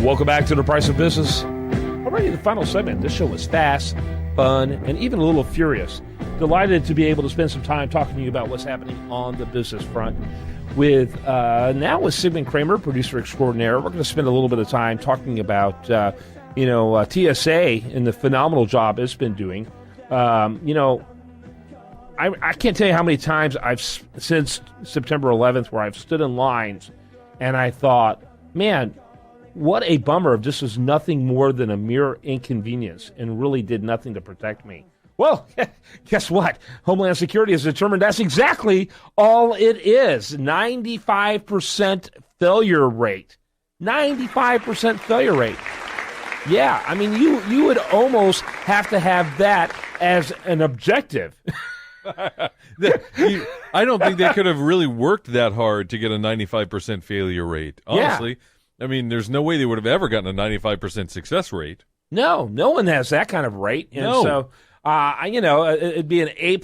Welcome back to The Price of Business. Already the final segment. This show was fast, fun, and even a little furious. Delighted to be able to spend some time talking to you about what's happening on the business front. With Sigmund Kramer, producer extraordinaire. We're going to spend a little bit of time talking about TSA and the phenomenal job it's been doing. I can't tell you how many times since September 11th where I've stood in lines and I thought, man, what a bummer if this was nothing more than a mere inconvenience and really did nothing to protect me. Well, guess what? Homeland Security has determined that's exactly all it is. 95% failure rate. 95% failure rate. Yeah, I mean, you would almost have to have that as an objective. I don't think they could have really worked that hard to get a 95% failure rate. Honestly, yeah. I mean, there's no way they would have ever gotten a 95% success rate. No one has that kind of rate. And so, it'd be an A+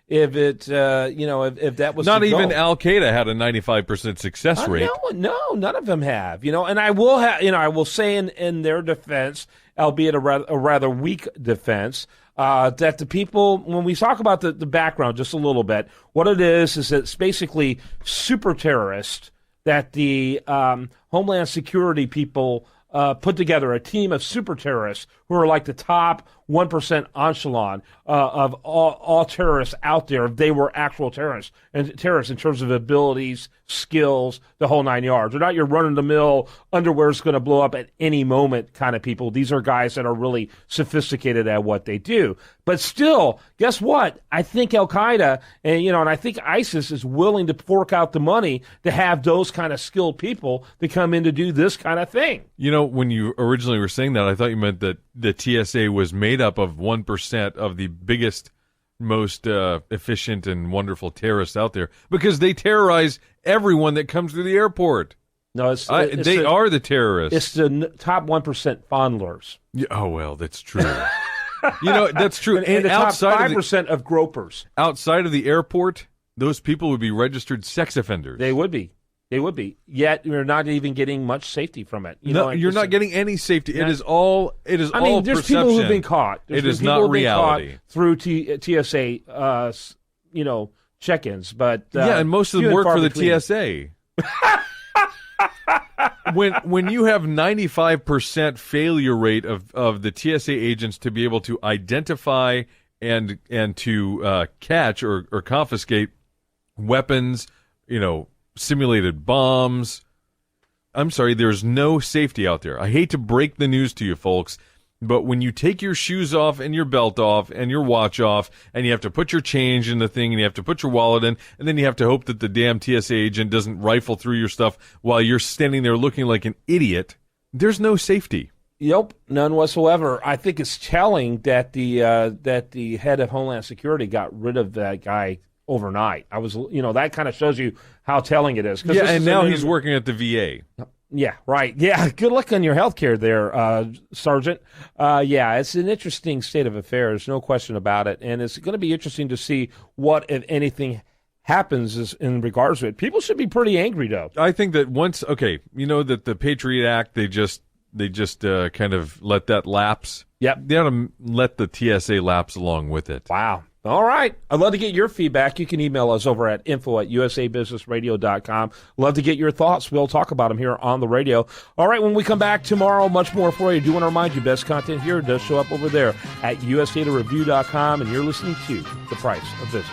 if it, if that was not even Al Qaeda had a 95% success rate. No, none of them have. And I will say in their defense, albeit a rather weak defense, that the people, when we talk about the background just a little bit, what it is that it's basically super terrorists that the Homeland Security people put together, a team of super terrorists who are like the top 1% echelon of all terrorists out there. They were actual terrorists in terms of abilities, skills, the whole nine yards. They're not your run-of-the-mill, underwear's going to blow up at any moment kind of people. These are guys that are really sophisticated at what they do. But still, guess what? I think Al-Qaeda and I think ISIS is willing to fork out the money to have those kind of skilled people to come in to do this kind of thing. When you originally were saying that, I thought you meant that the TSA was made up of 1% of the biggest, most efficient and wonderful terrorists out there, because they terrorize everyone that comes through the airport. No, they are the terrorists. It's the top 1% fondlers. Yeah, oh, well, that's true. That's true. And the top 5% of gropers. Outside of the airport, those people would be registered sex offenders. They would be. Yet you're not even getting much safety from it. You're not getting any safety. It is all. There's perception. People who've been caught. It is not reality through TSA. Check-ins, but and most of them work for the TSA. When you have 95% failure rate of the TSA agents to be able to identify and to catch or confiscate weapons, simulated bombs. I'm sorry, there's no safety out there. I hate to break the news to you folks, but when you take your shoes off and your belt off and your watch off and you have to put your change in the thing and you have to put your wallet in and then you have to hope that the damn TSA agent doesn't rifle through your stuff while you're standing there looking like an idiot, there's no safety. Yep, none whatsoever. I think it's telling that the head of Homeland Security got rid of that guy overnight. That kind of shows you how telling it is. Yeah, and now he's working at the VA. Yeah, right. Yeah, good luck on your health care there, Sergeant. It's an interesting state of affairs, no question about it. And it's going to be interesting to see what, if anything, happens in regards to it. People should be pretty angry, though. I think that that the Patriot Act, they just kind of let that lapse. Yep. They ought to let the TSA lapse along with it. Wow. All right. I'd love to get your feedback. You can email us over at info@usabusinessradio.com. Love to get your thoughts. We'll talk about them here on the radio. All right. When we come back tomorrow, much more for you. I do want to remind you, best content here does show up over there at usadareview.com, and you're listening to The Price of Business.